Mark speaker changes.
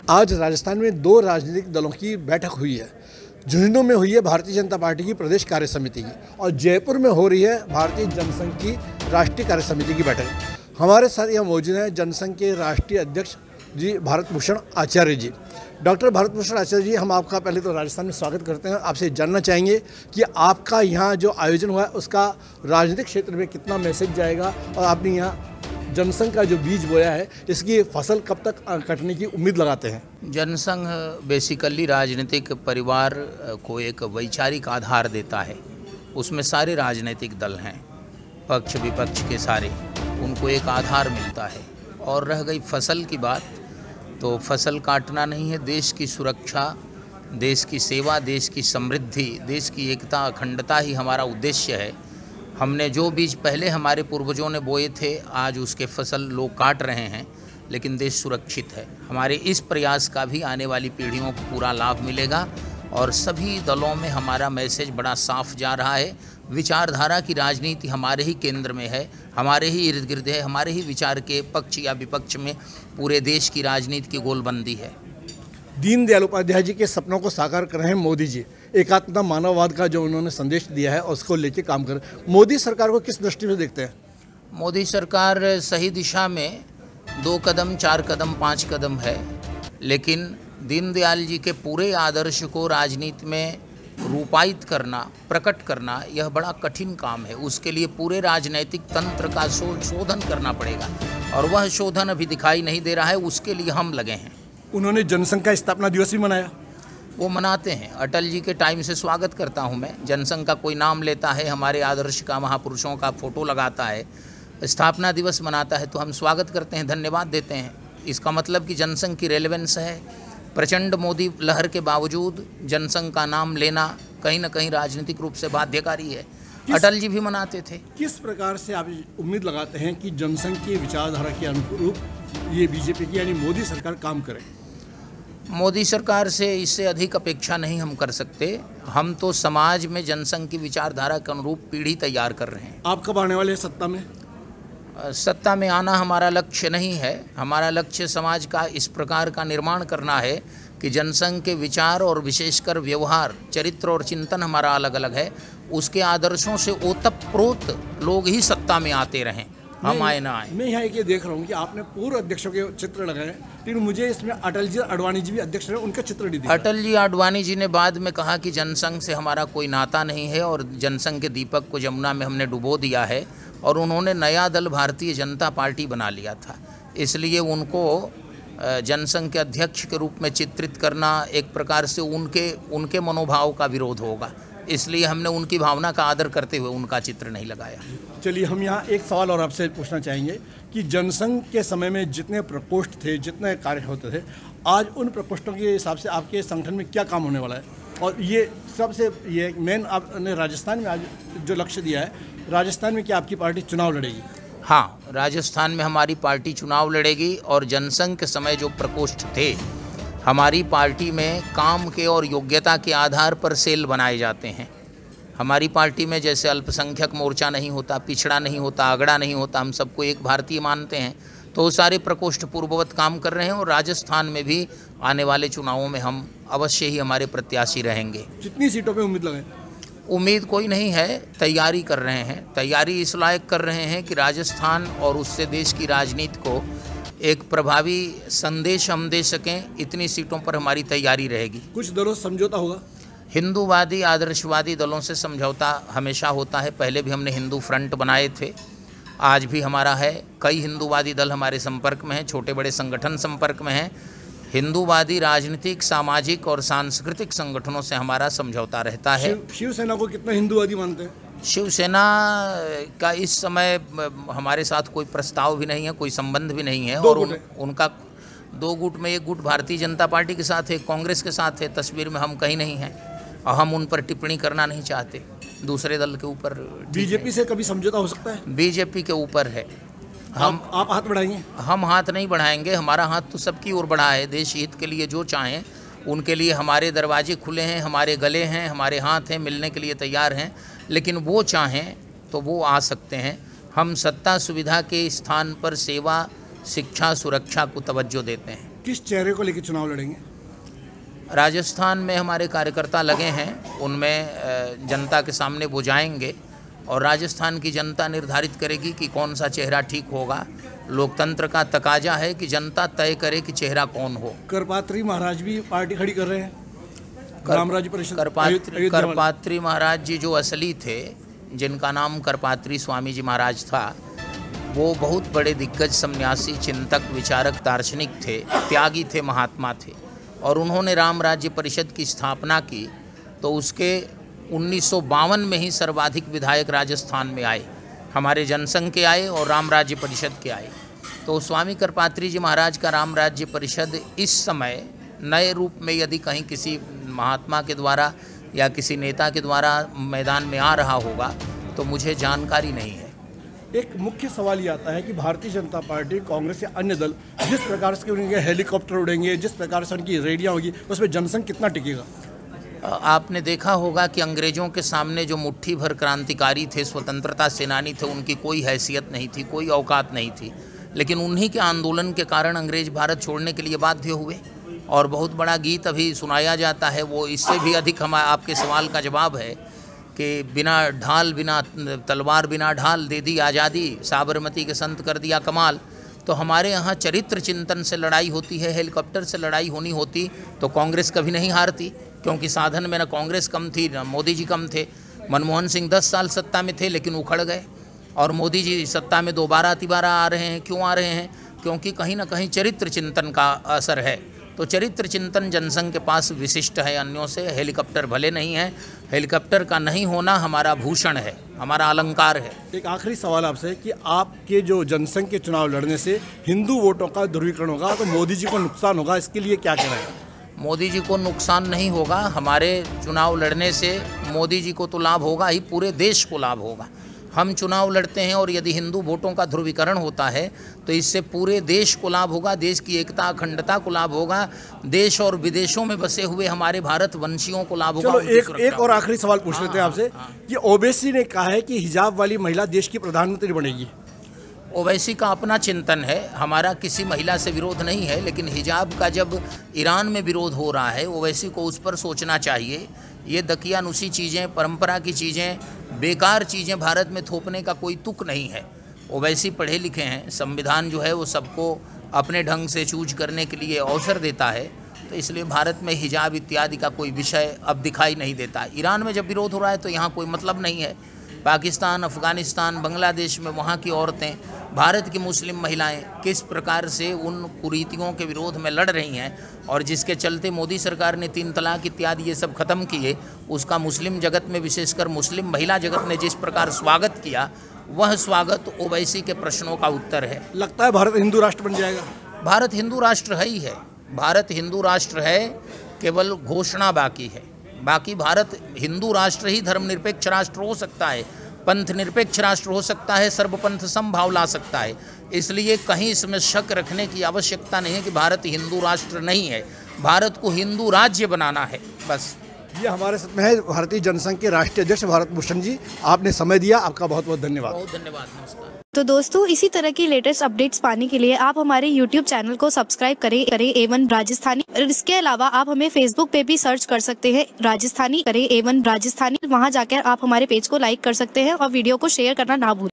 Speaker 1: आज राजस्थान में दो राजनीतिक दलों की बैठक हुई है। झुंझुनू में हुई है भारतीय जनता पार्टी की प्रदेश कार्य समिति की और जयपुर में हो रही है भारतीय जनसंघ की राष्ट्रीय कार्य समिति की बैठक। हमारे साथ यहाँ मौजूद हैं जनसंघ के राष्ट्रीय अध्यक्ष जी भारत भूषण आचार्य जी। डॉक्टर भारत भूषण आचार्य जी, हम आपका पहले तो राजस्थान में स्वागत करते हैं। आपसे जानना चाहेंगे कि आपका यहाँ जो आयोजन हुआ है उसका राजनीतिक क्षेत्र में कितना मैसेज जाएगा और आपने यहाँ जनसंघ का जो बीज बोया है इसकी फसल कब तक कटने की उम्मीद लगाते हैं?
Speaker 2: जनसंघ बेसिकली राजनीतिक परिवार को एक वैचारिक आधार देता है। उसमें सारे राजनीतिक दल हैं, पक्ष विपक्ष के सारे, उनको एक आधार मिलता है। और रह गई फसल की बात, तो फसल काटना नहीं है। देश की सुरक्षा, देश की सेवा, देश की समृद्धि, देश की एकता अखंडता ही हमारा उद्देश्य है। हमने जो बीज पहले हमारे पूर्वजों ने बोए थे, आज उसके फसल लोग काट रहे हैं, लेकिन देश सुरक्षित है। हमारे इस प्रयास का भी आने वाली पीढ़ियों को पूरा लाभ मिलेगा और सभी दलों में हमारा मैसेज बड़ा साफ जा रहा है। विचारधारा की राजनीति हमारे ही केंद्र में है, हमारे ही इर्द गिर्द है, हमारे ही विचार के पक्ष या विपक्ष में पूरे देश की राजनीति की गोलबंदी है।
Speaker 1: दीनदयाल उपाध्याय जी के सपनों को साकार कर रहे हैं मोदी जी। एकात्मता मानववाद का जो उन्होंने संदेश दिया है उसको लेके काम कर मोदी सरकार को किस दृष्टि से देखते हैं?
Speaker 2: मोदी सरकार सही दिशा में 2 कदम 4 कदम 5 कदम है, लेकिन दीनदयाल जी के पूरे आदर्श को राजनीति में रूपायित करना, प्रकट करना, यह बड़ा कठिन काम है। उसके लिए पूरे राजनीतिक तंत्र का शोधन करना पड़ेगा और वह शोधन अभी दिखाई नहीं दे रहा है। उसके लिए हम लगे हैं।
Speaker 1: उन्होंने जनसंघ का स्थापना दिवस भी मनाया।
Speaker 2: वो मनाते हैं। अटल जी के टाइम से स्वागत करता हूं मैं। जनसंघ का कोई नाम लेता है, हमारे आदर्श का, महापुरुषों का फोटो लगाता है, स्थापना दिवस मनाता है, तो हम स्वागत करते हैं, धन्यवाद देते हैं। इसका मतलब कि जनसंघ की रेलेवेंस है। प्रचंड मोदी लहर के बावजूद जनसंघ का नाम लेना कहीं ना कहीं राजनीतिक रूप से बाध्यकारी है। अटल जी भी मनाते थे।
Speaker 1: किस प्रकार से आप उम्मीद लगाते हैं कि जनसंघ की विचारधारा के अनुरूप ये बीजेपी की यानी मोदी सरकार काम करे?
Speaker 2: मोदी सरकार से इससे अधिक अपेक्षा नहीं हम कर सकते। हम तो समाज में जनसंघ की विचारधारा के अनुरूप पीढ़ी तैयार कर रहे हैं।
Speaker 1: आप कब आने वाले हैं सत्ता में?
Speaker 2: सत्ता में आना हमारा लक्ष्य नहीं है। हमारा लक्ष्य समाज का इस प्रकार का निर्माण करना है कि जनसंघ के विचार और विशेषकर व्यवहार, चरित्र और चिंतन हमारा अलग अलग है। उसके आदर्शों से ओतप्रोत लोग ही सत्ता में आते रहें, हम आए ना आए।
Speaker 1: मैं यहाँ एक ये देख रहा हूँ कि आपने पूर्व अध्यक्षों के चित्र लगाए, लेकिन मुझे इसमें अटल जी आडवाणी जी भी अध्यक्ष रहे, उनका चित्र नहीं दिखा।
Speaker 2: अटल जी आडवाणी जी ने बाद में कहा कि जनसंघ से हमारा कोई नाता नहीं है और जनसंघ के दीपक को यमुना में हमने डुबो दिया है, और उन्होंने नया दल भारतीय जनता पार्टी बना लिया था। इसलिए उनको जनसंघ के अध्यक्ष के रूप में चित्रित करना एक प्रकार से उनके मनोभाव का विरोध होगा। इसलिए हमने उनकी भावना का आदर करते हुए उनका चित्र नहीं लगाया।
Speaker 1: चलिए, हम यहाँ एक सवाल और आपसे पूछना चाहेंगे कि जनसंघ के समय में जितने प्रकोष्ठ थे, जितने कार्य होते थे, आज उन प्रकोष्ठों के हिसाब से आपके संगठन में क्या काम होने वाला है? और ये सबसे ये मेन आपने राजस्थान में आज जो लक्ष्य दिया है, राजस्थान में क्या आपकी पार्टी चुनाव लड़ेगी?
Speaker 2: हाँ, राजस्थान में हमारी पार्टी चुनाव लड़ेगी। और जनसंघ के समय जो प्रकोष्ठ थे, हमारी पार्टी में काम के और योग्यता के आधार पर सेल बनाए जाते हैं। हमारी पार्टी में जैसे अल्पसंख्यक मोर्चा नहीं होता, पिछड़ा नहीं होता, अगड़ा नहीं होता, हम सबको एक भारतीय मानते हैं, तो वो सारे प्रकोष्ठ पूर्ववत काम कर रहे हैं। और राजस्थान में भी आने वाले चुनावों में हम अवश्य ही हमारे प्रत्याशी रहेंगे।
Speaker 1: कितनी सीटों पे उम्मीद लगाएं?
Speaker 2: उम्मीद कोई नहीं है, तैयारी कर रहे हैं। तैयारी इस लायक कर रहे हैं कि राजस्थान और उससे देश की राजनीति को एक प्रभावी संदेश हम दे सकें। इतनी सीटों पर हमारी तैयारी रहेगी।
Speaker 1: कुछ दलों से समझौता होगा?
Speaker 2: हिंदूवादी आदर्शवादी दलों से समझौता हमेशा होता है। पहले भी हमने हिंदू फ्रंट बनाए थे, आज भी हमारा है। कई हिंदूवादी दल हमारे संपर्क में हैं, छोटे बड़े संगठन संपर्क में हैं। हिंदूवादी राजनीतिक, सामाजिक और सांस्कृतिक संगठनों से हमारा समझौता रहता है।
Speaker 1: शिवसेना को कितना हिंदूवादी मानते हैं?
Speaker 2: शिवसेना का इस समय हमारे साथ कोई प्रस्ताव भी नहीं है, कोई संबंध भी नहीं है। और उनका 2 गुट में 1 गुट भारतीय जनता पार्टी के साथ है, कांग्रेस के साथ है। तस्वीर में हम कहीं नहीं हैं और हम उन पर टिप्पणी करना नहीं चाहते। दूसरे दल के ऊपर।
Speaker 1: बीजेपी से कभी समझौता हो सकता है?
Speaker 2: बीजेपी के ऊपर है।
Speaker 1: आप हाथ बढ़ाएंगे?
Speaker 2: हम हाथ नहीं बढ़ाएंगे। हमारा हाथ तो सबकी ओर बढ़ा है। देश हित के लिए जो चाहें उनके लिए हमारे दरवाजे खुले हैं, हमारे गले हैं, हमारे हाथ हैं, मिलने के लिए तैयार हैं। लेकिन वो चाहें तो वो आ सकते हैं। हम सत्ता सुविधा के स्थान पर सेवा, शिक्षा, सुरक्षा को तवज्जो देते हैं।
Speaker 1: किस चेहरे को लेकर चुनाव लड़ेंगे?
Speaker 2: राजस्थान में हमारे कार्यकर्ता लगे हैं, उनमें जनता के सामने वो जाएंगे और राजस्थान की जनता निर्धारित करेगी कि कौन सा चेहरा ठीक होगा। लोकतंत्र का तकाजा है कि जनता तय करे कि चेहरा कौन हो।
Speaker 1: करपात्री महाराज भी पार्टी खड़ी कर रहे हैं, राम राज्य परिषद।
Speaker 2: करपात्री महाराज जी जो असली थे, जिनका नाम करपात्री स्वामी जी महाराज था, वो बहुत बड़े दिग्गज सन्यासी, चिंतक, विचारक, दार्शनिक थे, त्यागी थे, महात्मा थे और उन्होंने राम राज्य परिषद की स्थापना की। तो उसके 1952 में ही सर्वाधिक विधायक राजस्थान में आए, हमारे जनसंघ के आए और राम राज्य परिषद के आए। तो स्वामी करपात्री जी महाराज का राम राज्य परिषद इस समय नए रूप में यदि कहीं किसी महात्मा के द्वारा या किसी नेता के द्वारा मैदान में आ रहा होगा तो मुझे जानकारी नहीं है।
Speaker 1: एक मुख्य सवाल ये आता है कि भारतीय जनता पार्टी, कांग्रेस या अन्य दल जिस प्रकार से उनके हेलीकॉप्टर उड़ेंगे, जिस प्रकार से उनकी रैलियां होगी, उसमें जनसंघ कितना टिकेगा?
Speaker 2: आपने देखा होगा कि अंग्रेज़ों के सामने जो मुट्ठी भर क्रांतिकारी थे, स्वतंत्रता सेनानी थे, उनकी कोई हैसियत नहीं थी, कोई औकात नहीं थी। लेकिन उन्हीं के आंदोलन के कारण अंग्रेज़ भारत छोड़ने के लिए बाध्य हुए। और बहुत बड़ा गीत अभी सुनाया जाता है, वो इससे भी अधिक आपके सवाल का जवाब है कि बिना ढाल, बिना तलवार, बिना ढाल दे दी आज़ादी, साबरमती के संत कर दिया कमाल। तो हमारे यहाँ चरित्र चिंतन से लड़ाई होती है, हेलीकॉप्टर से लड़ाई होनी होती तो कांग्रेस कभी नहीं हारती, क्योंकि साधन में न कांग्रेस कम थी न मोदी जी कम थे। मनमोहन सिंह 10 साल सत्ता में थे लेकिन उखड़ गए, और मोदी जी सत्ता में दोबारा तिबारा आ रहे हैं। क्यों आ रहे हैं? क्योंकि कहीं ना कहीं चरित्र चिंतन का असर है। तो चरित्र चिंतन जनसंघ के पास विशिष्ट है अन्यों से। हेलीकॉप्टर भले नहीं है, हेलीकॉप्टर का नहीं होना हमारा भूषण है, हमारा अलंकार है।
Speaker 1: एक आखिरी सवाल आपसे कि आपके जो जनसंघ के चुनाव लड़ने से हिंदू वोटों का ध्रुवीकरण होगा तो मोदी जी को नुकसान होगा, इसके लिए क्या कह रहे हैं?
Speaker 2: मोदी जी को नुकसान नहीं होगा, हमारे चुनाव लड़ने से मोदी जी को तो लाभ होगा ही, पूरे देश को लाभ होगा। हम चुनाव लड़ते हैं और यदि हिंदू वोटों का ध्रुवीकरण होता है तो इससे पूरे देश को लाभ होगा, देश की एकता अखंडता को लाभ होगा, देश और विदेशों में बसे हुए हमारे भारत वंशियों को लाभ होगा।
Speaker 1: चलो एक और आखिरी सवाल पूछ लेते हैं आपसे कि ओवैसी ने कहा है कि हिजाब वाली महिला देश की प्रधानमंत्री बनेगी।
Speaker 2: ओवैसी का अपना चिंतन है, हमारा किसी महिला से विरोध नहीं है, लेकिन हिजाब का जब ईरान में विरोध हो रहा है, ओवैसी को उस पर सोचना चाहिए। ये दकियानुसी चीज़ें, परंपरा की चीज़ें, बेकार चीज़ें भारत में थोपने का कोई तुक नहीं है। ओवैसी पढ़े लिखे हैं, संविधान जो है वो सबको अपने ढंग से चूज करने के लिए अवसर देता है, तो इसलिए भारत में हिजाब इत्यादि का कोई विषय अब दिखाई नहीं देता। ईरान में जब विरोध हो रहा है तो यहाँ कोई मतलब नहीं है। पाकिस्तान, अफ़गानिस्तान, बांग्लादेश में वहाँ की औरतें, भारत की मुस्लिम महिलाएं किस प्रकार से उन कुरीतियों के विरोध में लड़ रही हैं, और जिसके चलते मोदी सरकार ने 3 तलाक इत्यादि ये सब ख़त्म किए, उसका मुस्लिम जगत में, विशेषकर मुस्लिम महिला जगत ने जिस प्रकार स्वागत किया, वह स्वागत ओवैसी के प्रश्नों का उत्तर है।
Speaker 1: लगता है भारत हिंदू राष्ट्र बन जाएगा?
Speaker 2: भारत हिंदू राष्ट्र है ही है, भारत हिंदू राष्ट्र है, केवल घोषणा बाकी है। बाकी भारत हिंदू राष्ट्र ही धर्मनिरपेक्ष राष्ट्र हो सकता है, पंथ निरपेक्ष राष्ट्र हो सकता है, सर्वपंथ समभाव ला सकता है। इसलिए कहीं इसमें शक रखने की आवश्यकता नहीं है कि भारत हिंदू राष्ट्र नहीं है, भारत को हिंदू राज्य बनाना है, बस।
Speaker 1: ये हमारे साथ में है भारतीय जनसंघ के राष्ट्रीय अध्यक्ष भारत भूषण जी, आपने समय दिया, आपका बहुत बहुत धन्यवाद।
Speaker 2: बहुत धन्यवाद, नमस्कार।
Speaker 3: तो दोस्तों, इसी तरह की लेटेस्ट अपडेट्स पाने के लिए आप हमारे YouTube चैनल को सब्सक्राइब करें A1 राजस्थानी। और इसके अलावा आप हमें Facebook पे भी सर्च कर सकते हैं, राजस्थानी करें A1 राजस्थानी। वहां जाकर आप हमारे पेज को लाइक कर सकते हैं और वीडियो को शेयर करना ना भूलें।